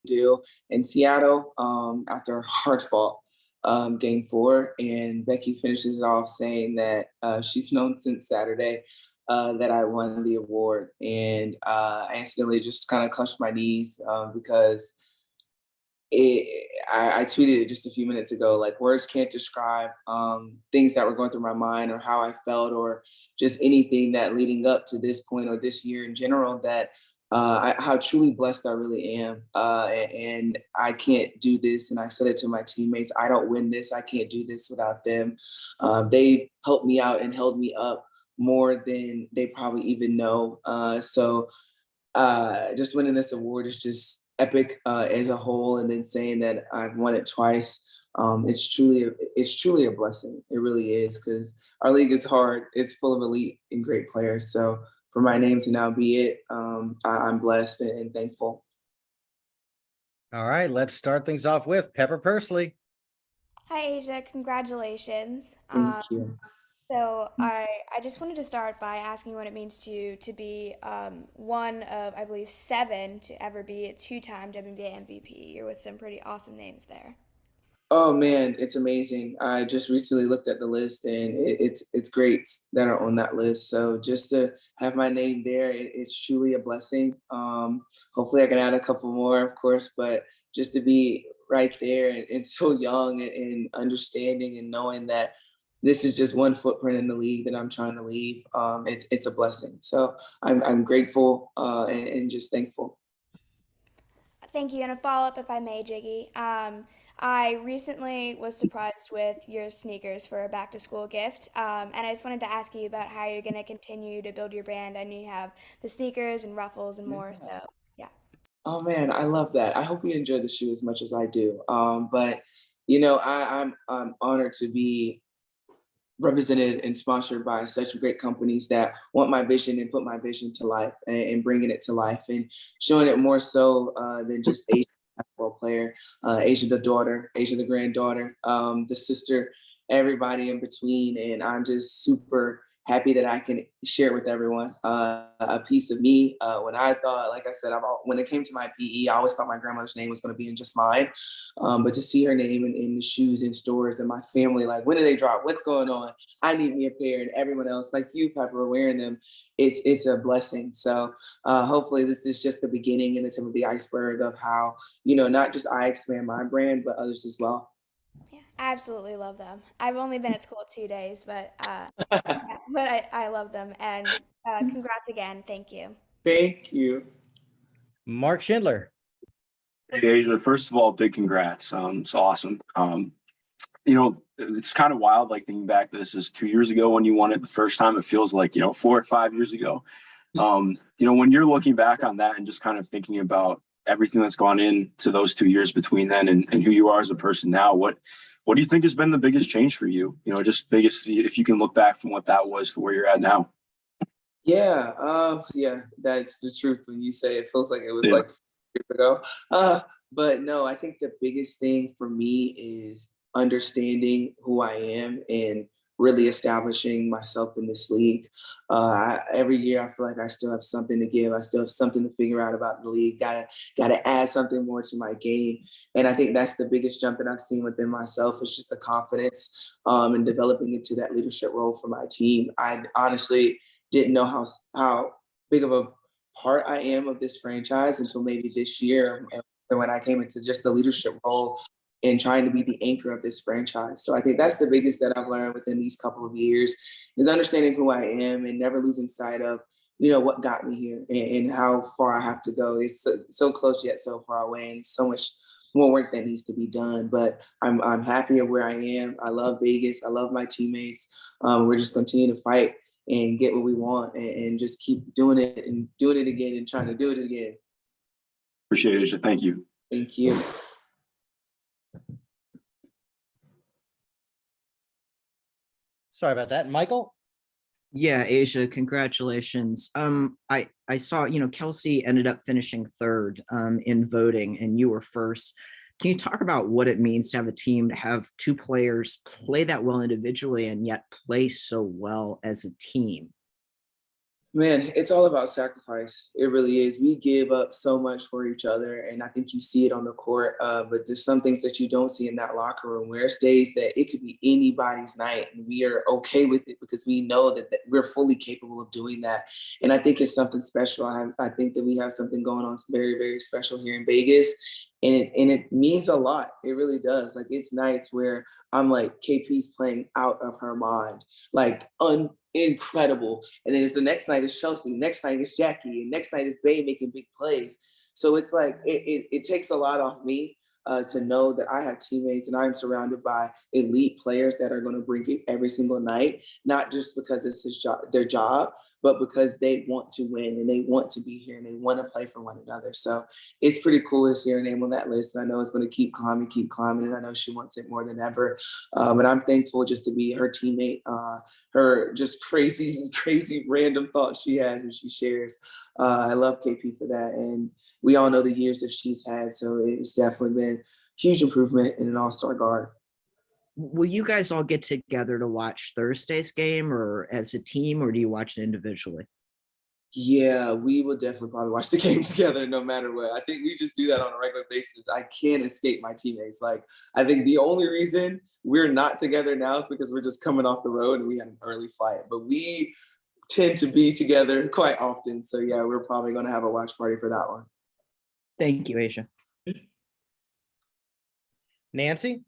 do in Seattle after a hard fought game 4. And Becky finishes it off saying that she's known since Saturday that I won the award. And I instantly just kind of clutched my knees because I tweeted it just a few minutes ago, like words can't describe things that were going through my mind or how I felt or just anything that leading up to this point or this year in general that how truly blessed I really am. And I can't do this. And I said it to my teammates, I don't win this. I can't do this without them. They helped me out and held me up more than they probably even know. Just winning this award is just epic as a whole, and then saying that I've won it twice. It's truly a blessing. It really is because our league is hard. It's full of elite and great players. So for my name to now be it, I'm blessed and thankful. All right, let's start things off with Pepper Pursley. Hi, Asia. Congratulations. Thank you. So I just wanted to start by asking what it means to you to be one of, I believe, 7 to ever be a 2-time WNBA MVP. You're with some pretty awesome names there. Oh man, it's amazing. I just recently looked at the list, and it's greats that are on that list. So just to have my name there, it's truly a blessing. Hopefully, I can add a couple more, of course, but just to be right there and so young and understanding and knowing that this is just one footprint in the league that I'm trying to leave. It's a blessing. So I'm grateful and just thankful. Thank you. And a follow-up, if I may, Jiggy. I recently was surprised with your sneakers for a back-to-school gift, and I just wanted to ask you about how you're going to continue to build your brand. I know you have the sneakers and ruffles and more, so yeah. Oh man, I love that. I hope you enjoy the shoe as much as I do. But I'm honored to be represented and sponsored by such great companies that want my vision and put my vision to life and bringing it to life and showing it more so than just Asia basketball player, Asia the daughter, Asia the granddaughter, the sister, everybody in between. And I'm just super happy that I can share with everyone a piece of me. When I thought, like I said, when it came to my PE, I always thought my grandmother's name was going to be in just mine. But to see her name in the shoes in stores and my family, like, when do they drop? What's going on? I need me a pair, and everyone else, like you, Pepper, wearing them. It's a blessing. So hopefully this is just the beginning and the tip of the iceberg of how, not just I expand my brand, but others as well. Yeah, I absolutely love them. I've only been at school 2 days, but I love them. And congrats again. Thank you. Thank you. Mark Schindler. Hey, Asia, first of all, big congrats. It's awesome. It's kind of wild, like thinking back, this is 2 years ago when you won it the first time. It feels like, 4 or 5 years ago. When you're looking back on that and just kind of thinking about everything that's gone into those 2 years between then and who you are as a person now, what do you think has been the biggest change for you? Just biggest, if you can look back from what that was to where you're at now. Yeah, that's the truth when you say it feels like it was Yeah. like 4 years ago. But no, I think the biggest thing for me is understanding who I am and really establishing myself in this league. Every year, I feel like I still have something to give. I still have something to figure out about the league. Gotta add something more to my game, and I think that's the biggest jump that I've seen within myself. Is just the confidence and developing into that leadership role for my team. I honestly didn't know how big of a part I am of this franchise until maybe this year when I came into just the leadership role and trying to be the anchor of this franchise. So I think that's the biggest that I've learned within these couple of years is understanding who I am and never losing sight of, what got me here and how far I have to go. It's so close yet so far away, and so much more work that needs to be done. But I'm happy of where I am. I love Vegas. I love my teammates. We're just continuing to fight and get what we want and just keep doing it and doing it again and trying to do it again. Appreciate it, Asia. Thank you. Thank you. Sorry about that. Michael? Yeah, Asia, congratulations. I saw, Kelsey ended up finishing third in voting and you were first. Can you talk about what it means to have a team to have 2 players play that well individually and yet play so well as a team? Man, it's all about sacrifice. It really is. We give up so much for each other, and I think you see it on the court. But there's some things that you don't see in that locker room where it's days that it could be anybody's night, and we are okay with it because we know that we're fully capable of doing that. And I think it's something special. I think that we have something going on very, very special here in Vegas, and it means a lot. It really does. Like it's nights where I'm like, KP's playing out of her mind, like incredible. And then it's the next night is Chelsea, next night is Jackie, and next night is Bay making big plays. So it's like it takes a lot off me to know that I have teammates and I'm surrounded by elite players that are going to bring it every single night, not just because it's their job, but because they want to win and they want to be here and they want to play for one another. So it's pretty cool to see her name on that list. And I know it's going to keep climbing, and I know she wants it more than ever. But I'm thankful just to be her teammate. Her just crazy random thoughts she has and she shares. I love KP for that. And we all know the years that she's had. So it's definitely been huge improvement in an all-star guard. Will you guys all get together to watch Thursday's game or as a team, or do you watch it individually? Yeah, we will definitely probably watch the game together no matter what. I think we just do that on a regular basis. I can't escape my teammates. Like, I think the only reason we're not together now is because we're just coming off the road and we had an early flight. But we tend to be together quite often. So yeah, we're probably going to have a watch party for that one. Thank you, Asia. Nancy?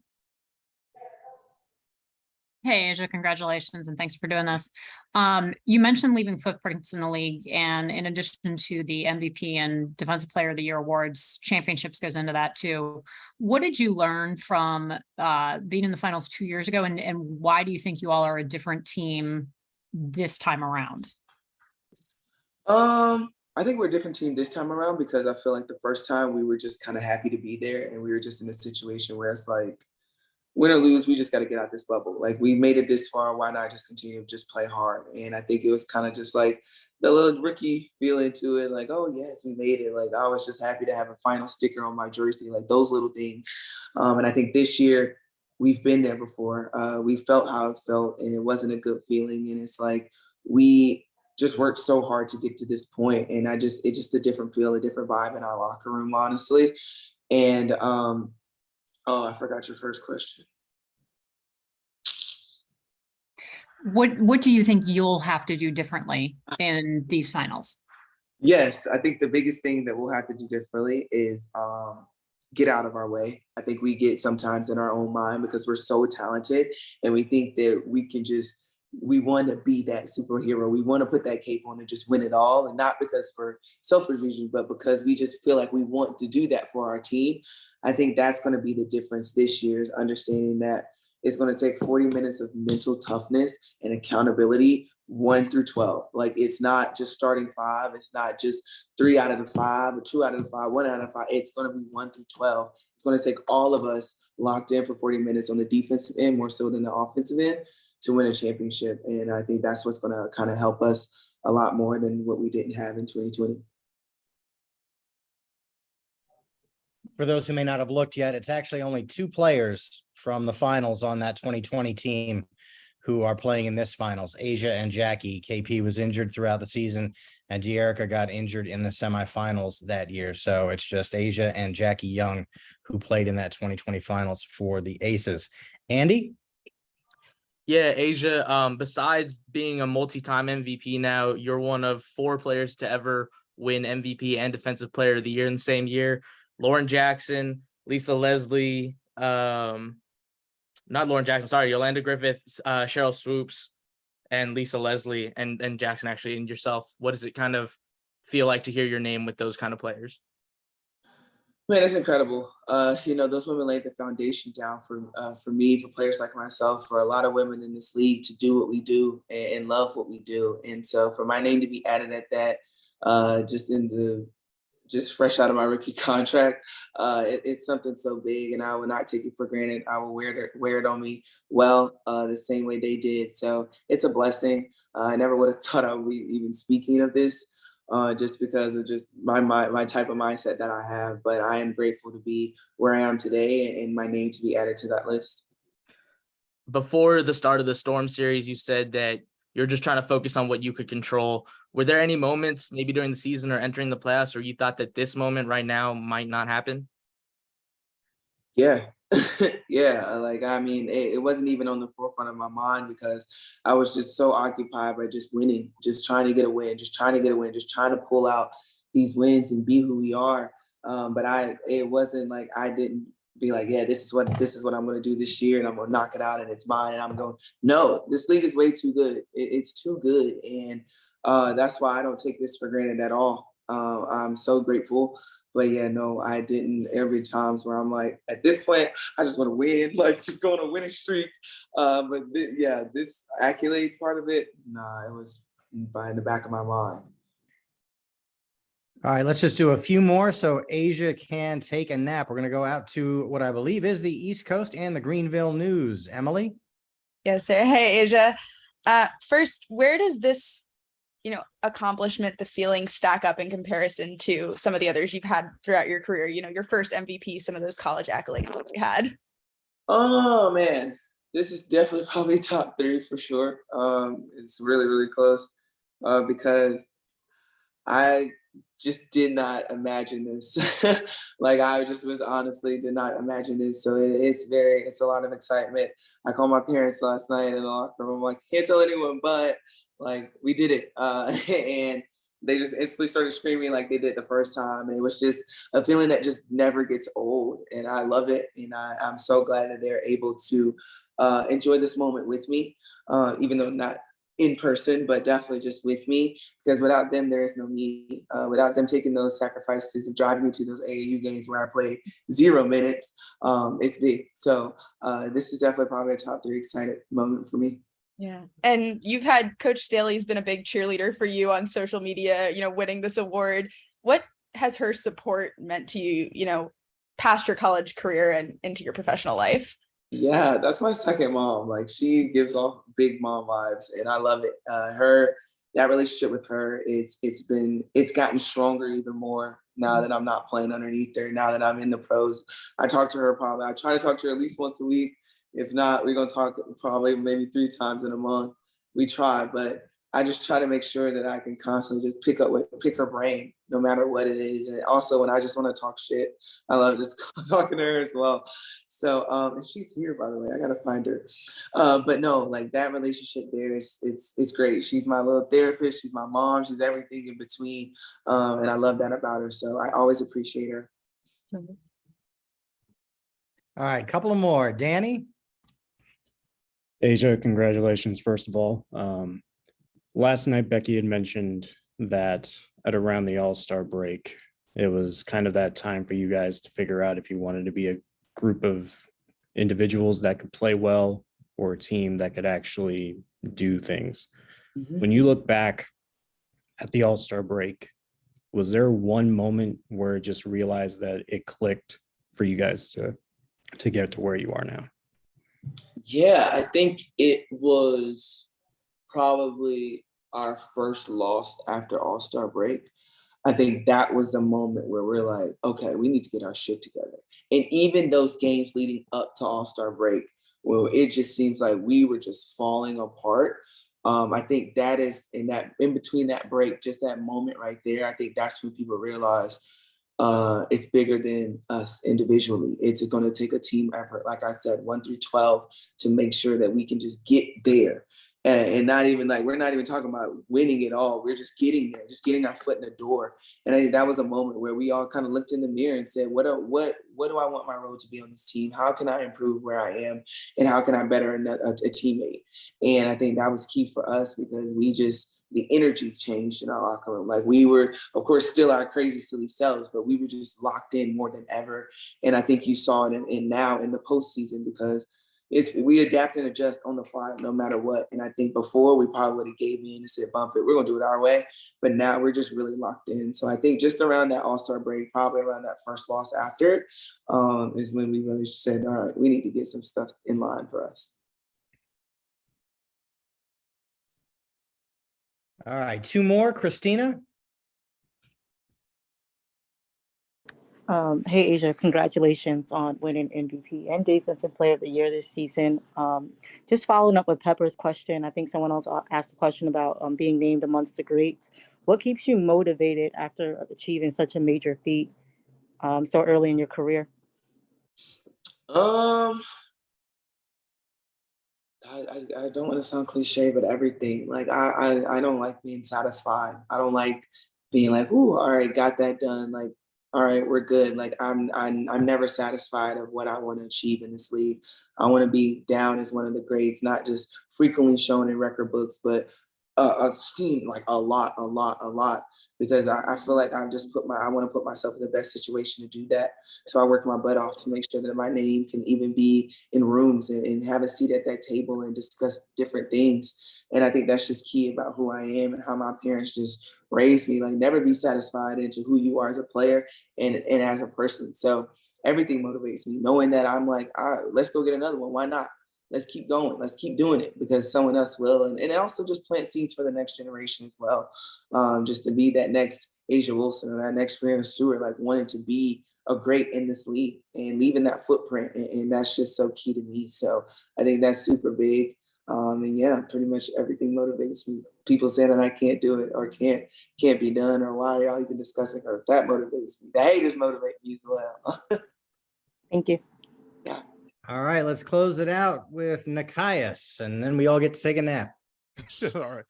Hey, Asia, congratulations and thanks for doing this. You mentioned leaving footprints in the league, and in addition to the MVP and Defensive Player of the Year awards, championships goes into that too. What did you learn from being in the finals 2 years ago, and why do you think you all are a different team this time around? I think we're a different team this time around because I feel like the first time we were just kind of happy to be there, and we were just in a situation where it's like, win or lose, we just got to get out this bubble. Like we made it this far, why not just continue to just play hard? And I think it was kind of just like the little rookie feeling to it, like, oh yes, we made it. Like I was just happy to have a final sticker on my jersey, like those little things. And I think this year we've been there before. We felt how it felt, and it wasn't a good feeling. And it's like we just worked so hard to get to this point, and it's just a different feel, a different vibe in our locker room, honestly. And oh, I forgot your first question. What do you think you'll have to do differently in these finals? Yes, I think the biggest thing that we'll have to do differently is get out of our way. I think we get sometimes in our own mind because we're so talented and we think that we want to be that superhero. We want to put that cape on and just win it all. And not because for selfish reasons, but because we just feel like we want to do that for our team. I think that's going to be the difference this year, is understanding that it's going to take 40 minutes of mental toughness and accountability 1 through 12. Like it's not just starting 5. It's not just 3 out of the 5 or 2 out of the 5, 1 out of 5. It's going to be 1 through 12. It's going to take all of us locked in for 40 minutes on the defensive end, more so than the offensive end, to win a championship. And I think that's what's going to kind of help us a lot more than what we didn't have in 2020. For those who may not have looked yet, it's actually only 2 players from the finals on that 2020 team who are playing in this finals, Asia and Jackie. KP was injured throughout the season, and De'Erica got injured in the semifinals that year. So it's just Asia and Jackie Young who played in that 2020 finals for the Aces. Andy? Yeah, Asia, besides being a multi-time MVP now, you're one of 4 players to ever win MVP and Defensive Player of the Year in the same year. Lauren Jackson, Lisa Leslie, not Lauren Jackson, sorry, Yolanda Griffith, Cheryl Swoops, and Lisa Leslie, and Jackson actually, and yourself. What does it kind of feel like to hear your name with those kind of players? Man, it's incredible. Those women laid the foundation down for me, for players like myself, for a lot of women in this league to do what we do and love what we do. And so for my name to be added at that, just fresh out of my rookie contract, it's something so big, and I will not take it for granted. I will wear it on me well, the same way they did. So it's a blessing. I never would have thought I would be even speaking of this, just because of just my type of mindset that I have. But I am grateful to be where I am today and my name to be added to that list. Before the start of the Storm series, you said that you're just trying to focus on what you could control. Were there any moments maybe during the season or entering the playoffs where you thought that this moment right now might not happen? Yeah. Yeah. Like, I mean, it wasn't even on the forefront of my mind because I was just so occupied by just winning, just trying to get a win, just trying to get a win, just trying to pull out these wins and be who we are. But it wasn't like I didn't be like, yeah, this is what I'm going to do this year, and I'm going to knock it out, and it's mine. And I'm going, no, this league is way too good. It's too good, and that's why I don't take this for granted at all. I'm so grateful. But yeah, no, I didn't. Every times where I'm like, at this point, I just want to win, like just go on a winning streak. Yeah, this accolade part of it, nah, it was in the back of my mind. All right, let's just do a few more so Asia can take a nap. We're going to go out to what I believe is the East Coast and the Greenville News. Emily? Yes, sir. Hey, Asia. First, where does this, accomplishment, the feeling stack up in comparison to some of the others you've had throughout your career? Your first MVP, some of those college accolades that you had. Oh man, this is definitely probably top 3 for sure. It's really, really close because I just did not imagine this. Like I just was honestly did not imagine this. So it's a lot of excitement. I called my parents last night in the locker room. I'm like, can't tell anyone, but like we did it. And they just instantly started screaming like they did the first time. And it was just a feeling that just never gets old. And I love it. And I'm so glad that they're able to enjoy this moment with me, even though not in person, but definitely just with me, because without them, there is no me. Without them taking those sacrifices and driving me to those AAU games where I played 0 minutes, it's big. So this is definitely probably a top 3 excited moment for me. Yeah. And you've had Coach Staley's been a big cheerleader for you on social media, winning this award. What has her support meant to you, past your college career and into your professional life? Yeah, that's my second mom. Like she gives off big mom vibes, and I love it. That relationship with her it's gotten stronger even more now that I'm not playing underneath her. Now that I'm in the pros, I talk to her probably. I try to talk to her at least once a week. If not, we're gonna talk probably maybe 3 times in a month. We try, but I just try to make sure that I can constantly just pick her brain, no matter what it is. And also when I just want to talk shit, I love just talking to her as well. So and she's here, by the way. I gotta find her. But no, like that relationship there is it's great. She's my little therapist. She's my mom. She's everything in between, and I love that about her. So I always appreciate her. All right, couple of more. Danny? Asia, congratulations, first of all. Last night, Becky had mentioned that at around the All-Star break, it was kind of that time for you guys to figure out if you wanted to be a group of individuals that could play well or a team that could actually do things. Mm-hmm. When you look back at the All-Star break, was there one moment where it just realized that it clicked for you guys to get to where you are now? Yeah, I think it was probably our first loss after All-Star break. I think that was the moment where we're like, okay, we need to get our shit together. And even those games leading up to All-Star break, well, it just seems like we were just falling apart. I think that is in between that break, just that moment right there, I think that's when people realize it's bigger than us individually. It's going to take a team effort, like I said, 1 through 12, to make sure that we can just get there. And not even like, we're not even talking about winning it all. We're just getting there, just getting our foot in the door. And I think that was a moment where we all kind of looked in the mirror and said, what do I want my role to be on this team? How can I improve where I am? And how can I better a teammate? And I think that was key for us because the energy changed in our locker room. Like we were, of course, still our crazy, silly selves, but we were just locked in more than ever. And I think you saw it in now in the postseason because we adapt and adjust on the fly no matter what. And I think before we probably would have gave in and said, bump it, we're gonna do it our way. But now we're just really locked in. So I think just around that All-Star break, probably around that first loss after it, is when we really said, all right, we need to get some stuff in line for us. All right, 2 more. Christina? Hey Asia, congratulations on winning MVP and Defensive Player of the Year this season. Just following up with Pepper's question, I think someone else asked a question about being named amongst the greats. What keeps you motivated after achieving such a major feat so early in your career? Um, I don't want to sound cliche, but everything. Like I don't like being satisfied. I don't like being like, ooh, all right, got that done. Like, all right, we're good. Like I'm never satisfied of what I want to achieve in this league. I want to be down as one of the greats, not just frequently shown in record books, but seen like a lot. Because I feel like I want to put myself in the best situation to do that. So I work my butt off to make sure that my name can even be in rooms and have a seat at that table and discuss different things. And I think that's just key about who I am and how my parents just raised me. Like never be satisfied into who you are as a player and as a person. So everything motivates me, knowing that I'm like, all right, let's go get another one. Why not? Let's keep going. Let's keep doing it because someone else will. And also just plant seeds for the next generation as well. Just to be that next Asia Wilson or that next Brianna Stewart, like wanting to be a great in this league and leaving that footprint. And that's just so key to me. So I think that's super big. And yeah, pretty much everything motivates me. People saying that I can't do it or can't be done or why are y'all even discussing her? That motivates me. The haters motivate me as well. Thank you. Yeah. All right, let's close it out with Nikias, and then we all get to take a nap. All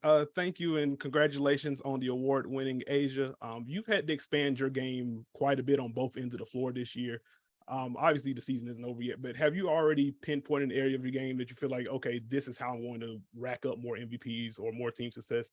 right. Thank you and congratulations on the award-winning Asia. You've had to expand your game quite a bit on both ends of the floor this year. Obviously, the season isn't over yet, but have you already pinpointed an area of your game that you feel like, okay, this is how I'm going to rack up more MVPs or more team success?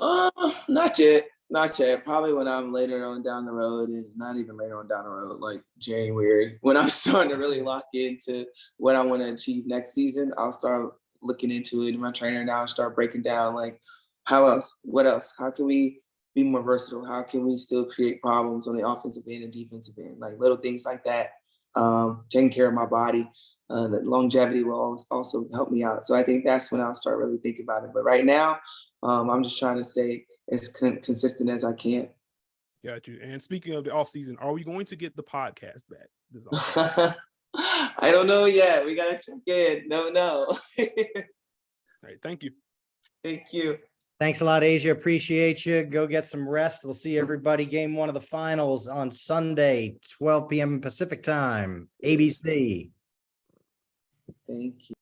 Not yet. Not yet. Probably when I'm later on down the road, and not even later on down the road, like January, when I'm starting to really lock into what I want to achieve next season, I'll start looking into it. And my trainer now start breaking down like, how else? What else? How can we be more versatile? How can we still create problems on the offensive end and defensive end? Like little things like that. Taking care of my body. The longevity will also help me out. So I think that's when I'll start really thinking about it. But right now, I'm just trying to stay as consistent as I can. Got you. And speaking of the offseason, are we going to get the podcast back? I don't know yet. We got to check in. No. All right. Thank you. Thank you. Thanks a lot, Asia. Appreciate you. Go get some rest. We'll see everybody game one of the finals on Sunday, 12 p.m. Pacific time, ABC. Thank you.